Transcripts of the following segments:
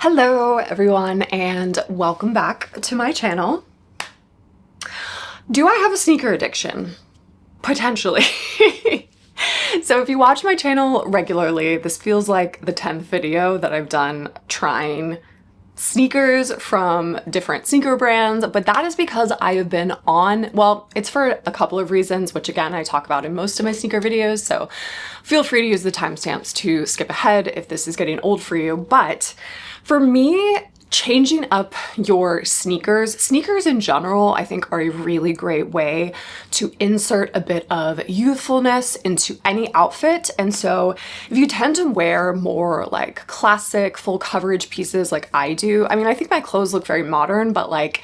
Hello everyone and welcome back to my channel. Do I have a sneaker addiction? Potentially. So if you watch my channel regularly, this feels like the 10th video that I've done trying sneakers from different sneaker brands, but that is because I have been on, well, it's for a couple of reasons, which again, I talk about in most of my sneaker videos, so feel free to use the timestamps to skip ahead if this is getting old for you. But for me, changing up your sneakers in general, I think are a really great way to insert a bit of youthfulness into any outfit. And so if you tend to wear more like classic full coverage pieces like I do, I mean, I think my clothes look very modern, but like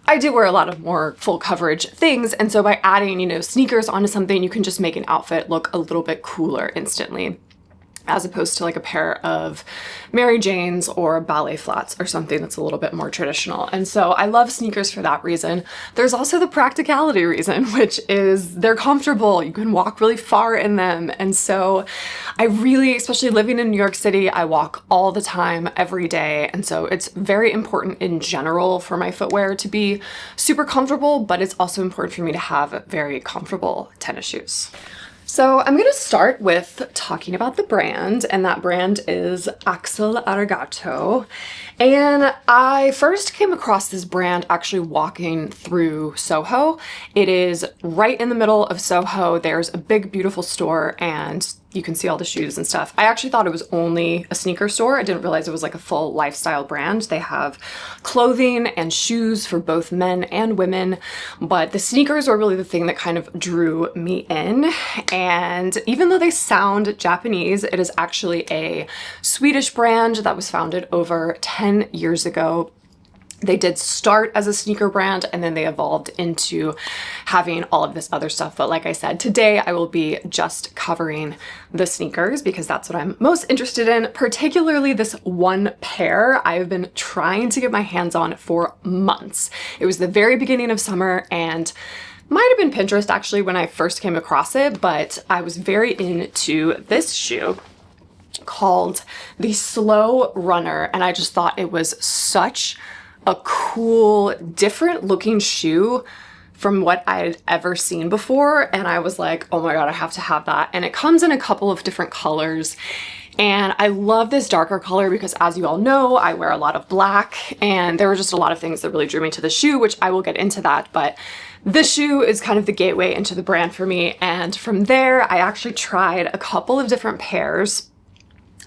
I do wear a lot of more full coverage things. And so by adding, sneakers onto something, you can just make an outfit look a little bit cooler instantly, as opposed to like a pair of Mary Janes or ballet flats or something that's a little bit more traditional. And so I love sneakers for that reason. There's also the practicality reason, which is they're comfortable. You can walk really far in them. And so I really, especially living in New York City, I walk all the time, every day. And so it's very important in general for my footwear to be super comfortable, but it's also important for me to have very comfortable tennis shoes. So I'm going to start with talking about the brand, and that brand is Axel Arigato. And I first came across this brand actually walking through Soho. It is right in the middle of Soho. There's a big, beautiful store, and you can see all the shoes and stuff. I actually thought it was only a sneaker store. I didn't realize it was like a full lifestyle brand. They have clothing and shoes for both men and women, but the sneakers were really the thing that kind of drew me in. And even though they sound Japanese, it is actually a Swedish brand that was founded over 10 years ago. They did start as a sneaker brand and then they evolved into having all of this other stuff. But like I said, today I will be just covering the sneakers because that's what I'm most interested in, particularly this one pair I've been trying to get my hands on for months. It was the very beginning of summer and might have been Pinterest actually when I first came across it, but I was very into this shoe called the Slow Runner. And I just thought it was such a cool, different looking shoe from what I had ever seen before. And I was like, oh my God, I have to have that. And it comes in a couple of different colors. And I love this darker color because, as you all know, I wear a lot of black, and there were just a lot of things that really drew me to the shoe, which I will get into that. But this shoe is kind of the gateway into the brand for me. And from there, I actually tried a couple of different pairs.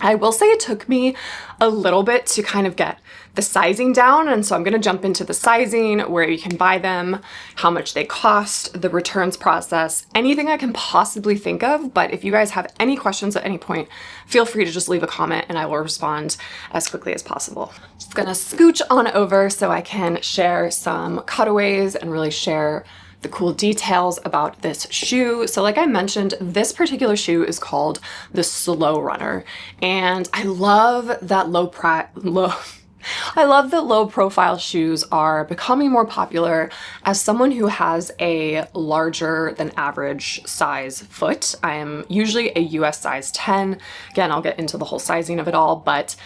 I will say it took me a little bit to kind of get the sizing down, and so I'm going to jump into the sizing, where you can buy them, how much they cost, the returns process, anything I can possibly think of. But if you guys have any questions at any point, feel free to just leave a comment and I will respond as quickly as possible. Just gonna scooch on over so I can share some cutaways and really share the cool details about this shoe. So like I mentioned, this particular shoe is called the Slow Runner, and I love that low profile shoes are becoming more popular. As someone who has a larger than average size foot, I am usually a US size 10. Again, I'll get into the whole sizing of it all, but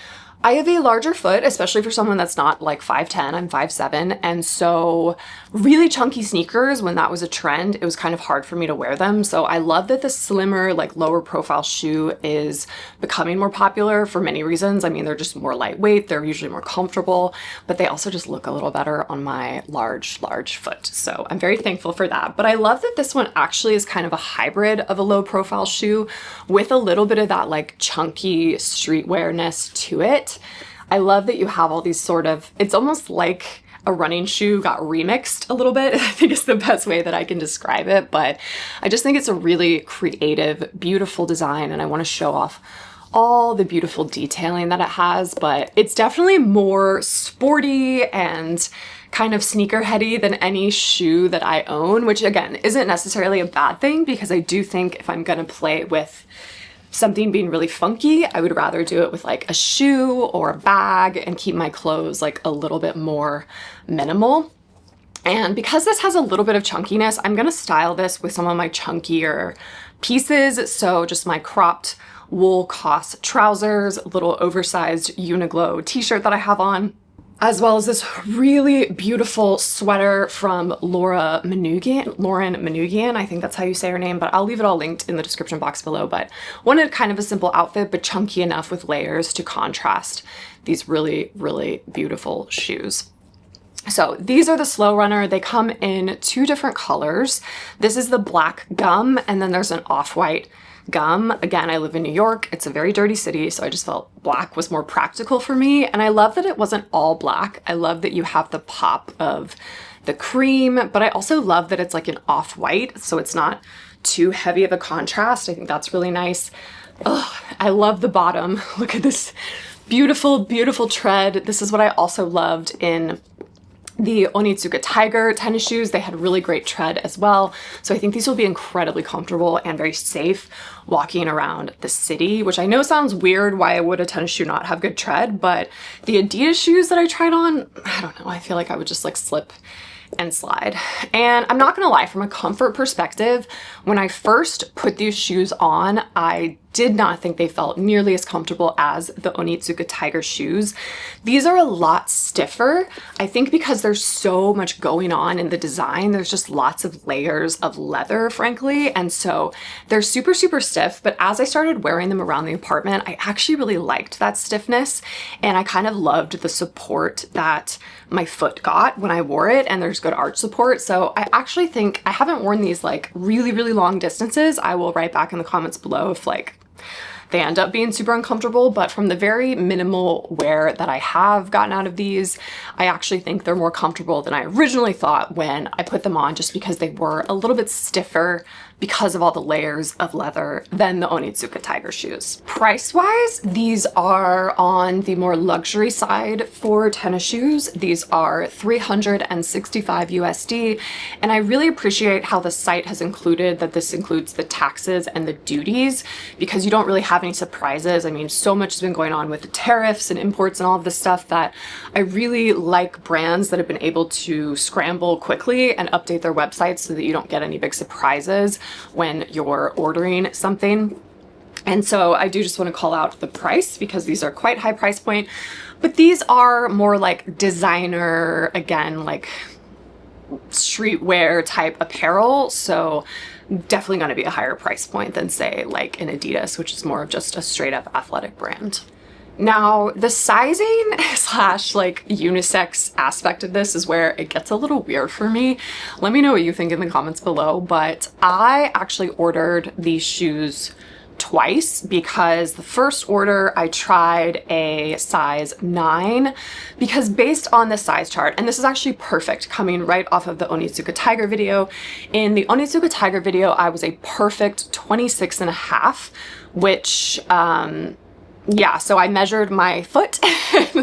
I have a larger foot, especially for someone that's not like 5'10", I'm 5'7", and so really chunky sneakers, when that was a trend, it was kind of hard for me to wear them. So I love that the slimmer, like lower profile shoe is becoming more popular for many reasons. I mean, they're just more lightweight, they're usually more comfortable, but they also just look a little better on my large foot. So I'm very thankful for that. But I love that this one actually is kind of a hybrid of a low profile shoe with a little bit of that like chunky streetwear-ness to it. I love that you have all these sort of, it's almost like a running shoe got remixed a little bit. I think it's the best way that I can describe it, but I just think it's a really creative, beautiful design, and I want to show off all the beautiful detailing that it has. But it's definitely more sporty and kind of sneakerheady than any shoe that I own, which again isn't necessarily a bad thing, because I do think if I'm gonna play with something being really funky, I would rather do it with like a shoe or a bag and keep my clothes like a little bit more minimal. And because this has a little bit of chunkiness, I'm gonna style this with some of my chunkier pieces. So just my cropped wool COS trousers, little oversized Uniqlo t-shirt that I have on, as well as this really beautiful sweater from Lauren Manoogian. I think that's how you say her name, but I'll leave it all linked in the description box below. But wanted kind of a simple outfit, but chunky enough with layers to contrast these really, really beautiful shoes. So these are the Slow Runner. They come in 2 different colors. This is the black gum, and then there's an off-white gum. Again, I live in New York. It's a very dirty city, so I just felt black was more practical for me. And I love that it wasn't all black. I love that you have the pop of the cream, but I also love that it's like an off-white, so it's not too heavy of a contrast. I think that's really nice. Ugh, I love the bottom. Look at this beautiful, beautiful tread. This is what I also loved in the Onitsuka Tiger tennis shoes. They had really great tread as well. So I think these will be incredibly comfortable and very safe walking around the city, which I know sounds weird. Why would a tennis shoe not have good tread? But the Adidas shoes that I tried on, I don't know, I feel like I would just like slip and slide. And I'm not gonna lie, from a comfort perspective, when I first put these shoes on, I did not think they felt nearly as comfortable as the Onitsuka Tiger shoes. These are a lot stiffer, I think because there's so much going on in the design. There's just lots of layers of leather, frankly, and so they're super, super stiff. But as I started wearing them around the apartment, I actually really liked that stiffness, and I kind of loved the support that my foot got when I wore it, and there's good arch support. So I actually think I haven't worn these like really, really long distances. I will write back in the comments below if like they end up being super uncomfortable, but from the very minimal wear that I have gotten out of these, I actually think they're more comfortable than I originally thought when I put them on, just because they were a little bit stiffer because of all the layers of leather than the Onitsuka Tiger shoes. Price-wise, these are on the more luxury side for tennis shoes. These are 365 USD, and I really appreciate how the site has included that this includes the taxes and the duties, because you don't really have any surprises. I mean, so much has been going on with the tariffs and imports and all of this stuff that I really like brands that have been able to scramble quickly and update their websites so that you don't get any big surprises when you're ordering something. And so I do just want to call out the price because these are quite high price point, but these are more like designer, again, like streetwear type apparel. So definitely going to be a higher price point than say like an Adidas, which is more of just a straight up athletic brand. Now, the sizing slash like unisex aspect of this is where it gets a little weird for me. Let me know what you think in the comments below, but I actually ordered these shoes twice because the first order I tried a size 9 because based on the size chart, and this is actually perfect coming right off of the Onitsuka Tiger video. In the Onitsuka Tiger video, I was a perfect 26.5, which, yeah, so I measured my foot.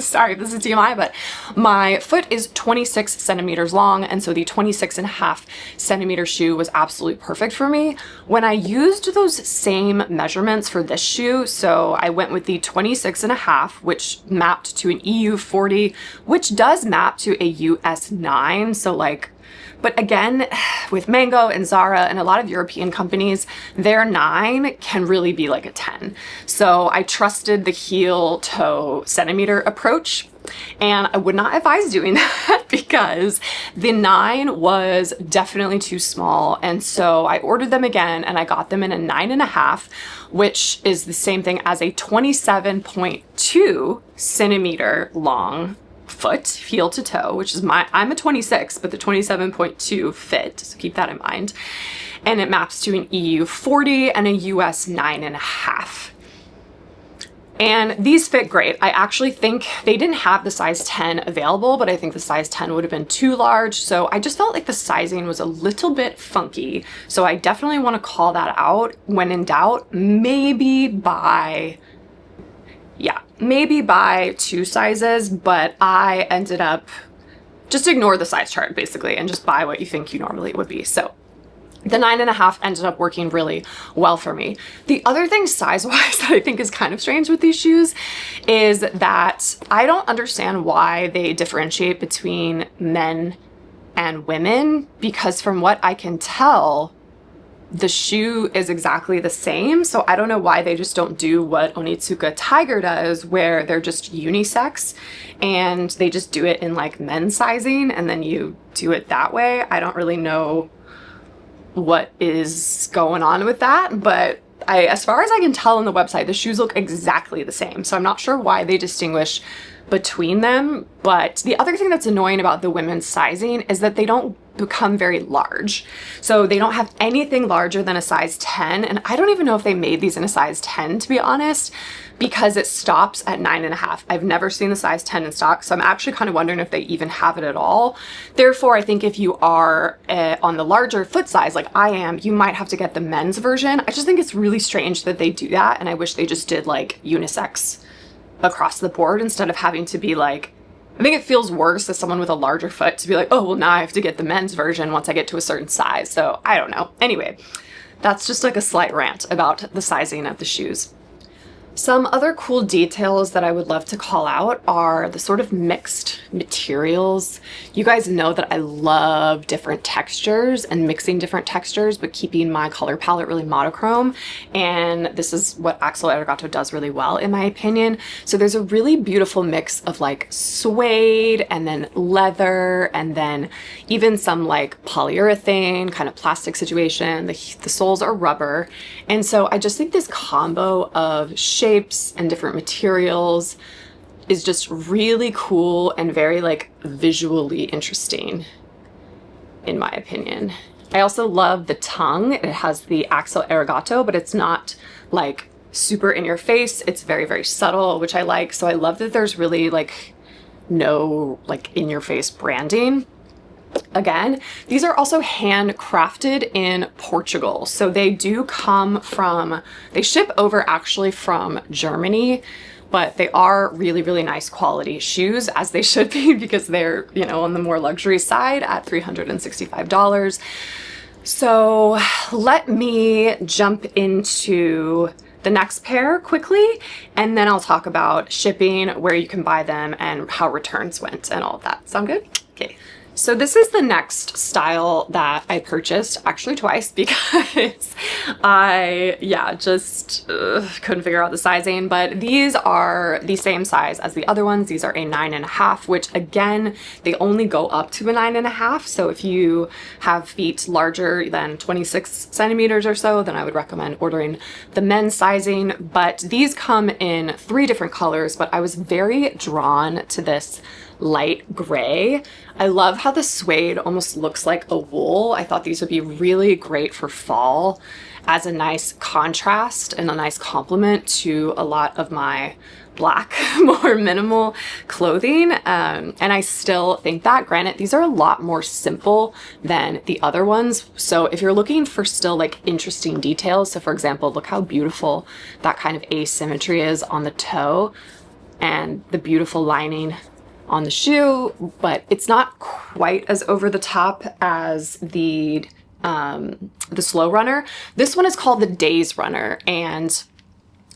Sorry if this is TMI, but my foot is 26 centimeters long, and so the 26.5 centimeter shoe was absolutely perfect for me. When I used those same measurements for this shoe, so I went with the 26.5, which mapped to an EU 40, which does map to a US 9, so like, but again, with Mango and Zara and a lot of European companies, their 9 can really be like a 10. So I trusted the heel toe centimeter approach, and I would not advise doing that because the 9 was definitely too small. And so I ordered them again and I got them in a 9.5, which is the same thing as a 27.2 centimeter long foot, heel to toe, which is I'm a 26, but the 27.2 fit, so keep that in mind. And it maps to an EU 40 and a US 9.5. And these fit great. I actually think they didn't have the size 10 available, but I think the size 10 would have been too large. So I just felt like the sizing was a little bit funky. So I definitely want to call that out. When in doubt, maybe buy 2 sizes, but I ended up just ignore the size chart basically and just buy what you think you normally would be. So the 9.5 ended up working really well for me. The other thing size-wise that I think is kind of strange with these shoes is that I don't understand why they differentiate between men and women, because from what I can tell, the shoe is exactly the same. So I don't know why they just don't do what Onitsuka Tiger does, where they're just unisex and they just do it in like men's sizing and then you do it that way. I don't really know what is going on with that, but as far as I can tell on the website, the shoes look exactly the same. So I'm not sure why they distinguish between them. But the other thing that's annoying about the women's sizing is that they don't become very large. So they don't have anything larger than a size 10. And I don't even know if they made these in a size 10, to be honest, because it stops at 9.5. I've never seen the size 10 in stock. So I'm actually kind of wondering if they even have it at all. Therefore, I think if you are on the larger foot size, like I am, you might have to get the men's version. I just think it's really strange that they do that. And I wish they just did like unisex across the board instead of having to be like, I think it feels worse as someone with a larger foot to be like, oh, well, now I have to get the men's version once I get to a certain size. So I don't know. Anyway, that's just like a slight rant about the sizing of the shoes. Some other cool details that I would love to call out are the sort of mixed materials. You guys know that I love different textures and mixing different textures, but keeping my color palette really monochrome. And this is what Axel Arigato does really well, in my opinion. So there's a really beautiful mix of like suede and then leather and then even some like polyurethane kind of plastic situation. The soles are rubber. And so I just think this combo of shapes and different materials is just really cool and very like visually interesting, in my opinion. I also love the tongue. It has the Axel Arigato, but it's not like super in your face. It's very, very subtle, which I like. So I love that there's really like no like in your face branding. Again, these are also handcrafted in Portugal. So they do come from, they ship over actually from Germany, but they are really, really nice quality shoes, as they should be, because they're, you know, on the more luxury side at $365. So let me jump into the next pair quickly, and then I'll talk about shipping, where you can buy them, and how returns went and all of that. Sound good? Okay. So this is the next style that I purchased, actually twice, because I, just couldn't figure out the sizing, but these are the same size as the other ones. These are a 9.5, which again, they only go up to a 9.5. So if you have feet larger than 26 centimeters or so, then I would recommend ordering the men's sizing. But these come in 3 different colors, but I was very drawn to this light gray. I love how the suede almost looks like a wool. I thought these would be really great for fall as a nice contrast and a nice complement to a lot of my black, more minimal clothing. And I still think that, granted, these are a lot more simple than the other ones. So if you're looking for still like interesting details, so for example, look how beautiful that kind of asymmetry is on the toe and the beautiful lining on the shoe, but it's not quite as over the top as the Slow Runner. This one is called the Daze Runner, and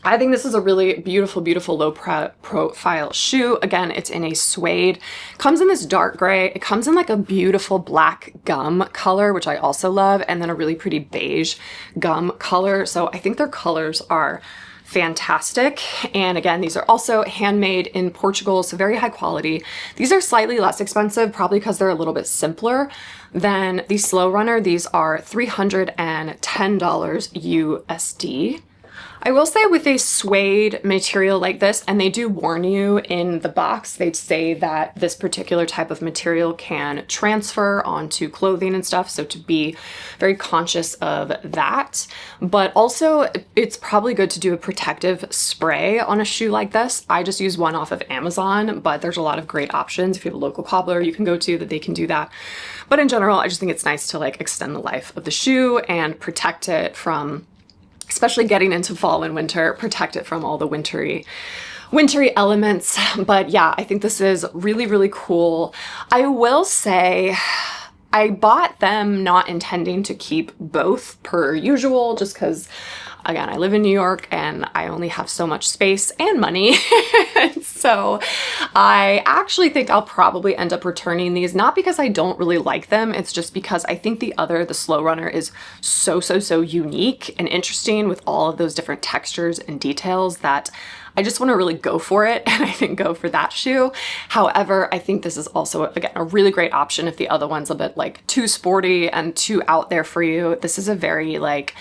I think this is a really beautiful, beautiful low profile shoe. Again, it's in a suede. Comes in this dark gray. It comes in like a beautiful black gum color, which I also love, and then a really pretty beige gum color. So I think their colors are fantastic. And again, these are also handmade in Portugal, so very high quality. These are slightly less expensive, probably because they're a little bit simpler than the Slow Runner. These are $310 USD. I will say with a suede material like this, and they do warn you in the box, they say that this particular type of material can transfer onto clothing and stuff, so to be very conscious of that. But also, it's probably good to do a protective spray on a shoe like this. I just use one off of Amazon, but there's a lot of great options. If you have a local cobbler you can go to, that they can do that. But in general, I just think it's nice to like extend the life of the shoe and protect it from, especially getting into fall and winter, protect it from all the wintry elements. But yeah, I think this is really, really cool. I will say I bought them not intending to keep both per usual, just because, again, I live in New York and I only have so much space and money. So I actually think I'll probably end up returning these, not because I don't really like them, it's just because I think the Slow Runner is so unique and interesting with all of those different textures and details that I just want to really go for it, and I think go for that shoe. However, I think this is also, again, a really great option if the other one's a bit like too sporty and too out there for you. This is a very like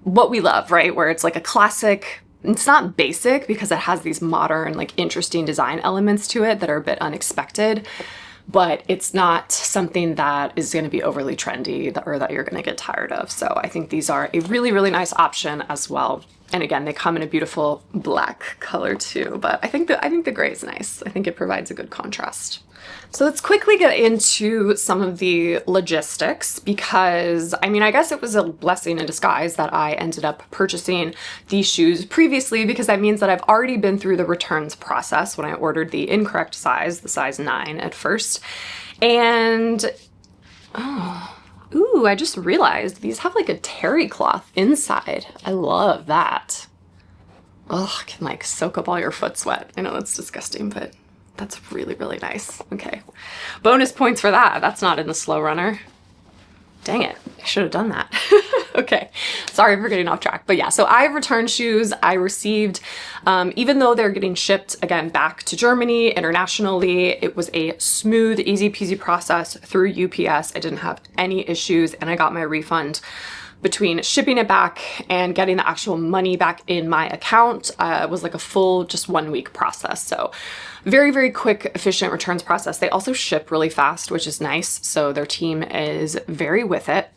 what we love, right? Where it's like a classic. It's not basic because it has these modern, like interesting design elements to it that are a bit unexpected, but it's not something that is going to be overly trendy or that you're going to get tired of. So I think these are a really nice option as well. And again, they come in a beautiful black color too, but I think the gray is nice. I think it provides a good contrast. So let's quickly get into some of the logistics because, I mean, I guess it was a blessing in disguise that I ended up purchasing these shoes previously, because that means that I've already been through the returns process when I ordered the incorrect size, the size 9 at first. And, ooh, I just realized these have like a terry cloth inside. I love that. Oh, it can like soak up all your foot sweat. I know that's disgusting, but that's really nice. Okay. Bonus points for that. That's not in the Slow Runner. Dang it. I should have done that. Okay. Sorry for getting off track. But yeah, so I returned shoes. I received, even though they're getting shipped again back to Germany internationally, it was a smooth, easy peasy process through UPS. I didn't have any issues, and I got my refund between shipping it back and getting the actual money back in my account. It was like a full just 1 week process. So very quick, efficient returns process. They also ship really fast, which is nice. So their team is very with it.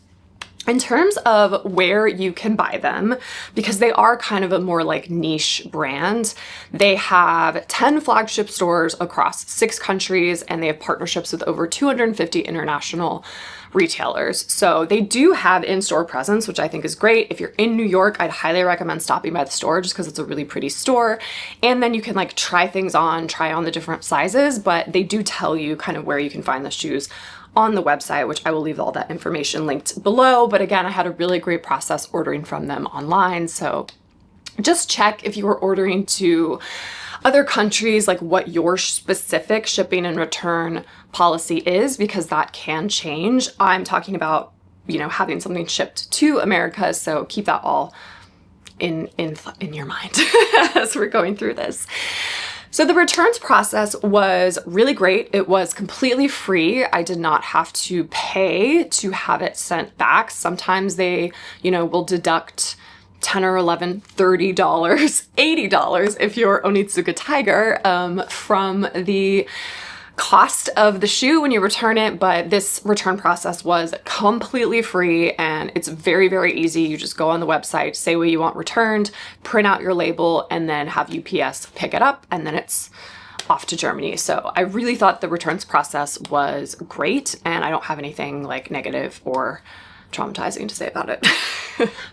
In terms of where you can buy them, because they are kind of a more like niche brand, they have 10 flagship stores across 6 countries, and they have partnerships with over 250 international retailers. So they do have in-store presence, which I think is great. If you're in New York, I'd highly recommend stopping by the store just because it's a really pretty store. And then you can like try things on, try on the different sizes, but they do tell you kind of where you can find the shoes on the website, which I will leave all that information linked below. But again, I had a really great process ordering from them online. So just check if you are ordering to other countries, like what your specific shipping and return policy is, because that can change. I'm talking about, you know, having something shipped to America. So keep that all in your mind as we're going through this. So the returns process was really great. It was completely free. I did not have to pay to have it sent back. Sometimes they, you know, will deduct $10 or $11, $30, $80 if you're Onitsuka Tiger from the cost of the shoe when you return it, but this return process was completely free and it's very easy. You just go on the website, say what you want returned, print out your label, and then have UPS pick it up, and then it's off to Germany. So I really thought the returns process was great, and I don't have anything like negative or traumatizing to say about it.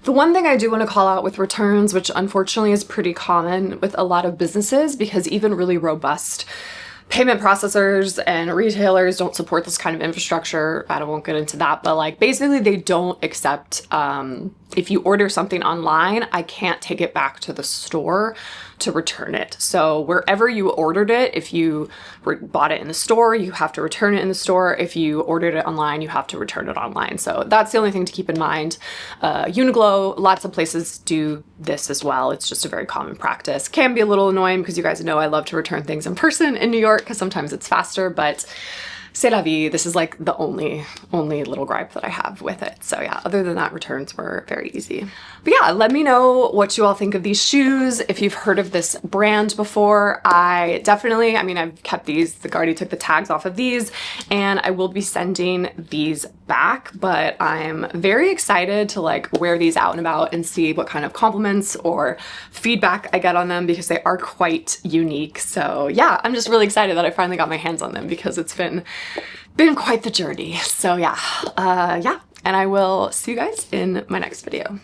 The one thing I do want to call out with returns, which unfortunately is pretty common with a lot of businesses, because even really robust payment processors and retailers don't support this kind of infrastructure. I won't get into that, but like basically they don't accept, if you order something online, I can't take it back to the store to return it. So wherever you ordered it, if you bought it in the store, you have to return it in the store. If you ordered it online, you have to return it online. So that's the only thing to keep in mind. Uniqlo, lots of places do this as well. It's just a very common practice. Can be a little annoying because you guys know I love to return things in person in New York because sometimes it's faster, but c'est la vie. This is like the only little gripe that I have with it. So yeah, other than that, returns were very easy. But yeah, let me know what you all think of these shoes. If you've heard of this brand before, I've kept these. The Guardi took the tags off of these, and I will be sending these back, but I'm very excited to like wear these out and about and see what kind of compliments or feedback I get on them, because they are quite unique. So yeah, I'm just really excited that I finally got my hands on them, because it's been quite the journey. So yeah, and I will see you guys in my next video.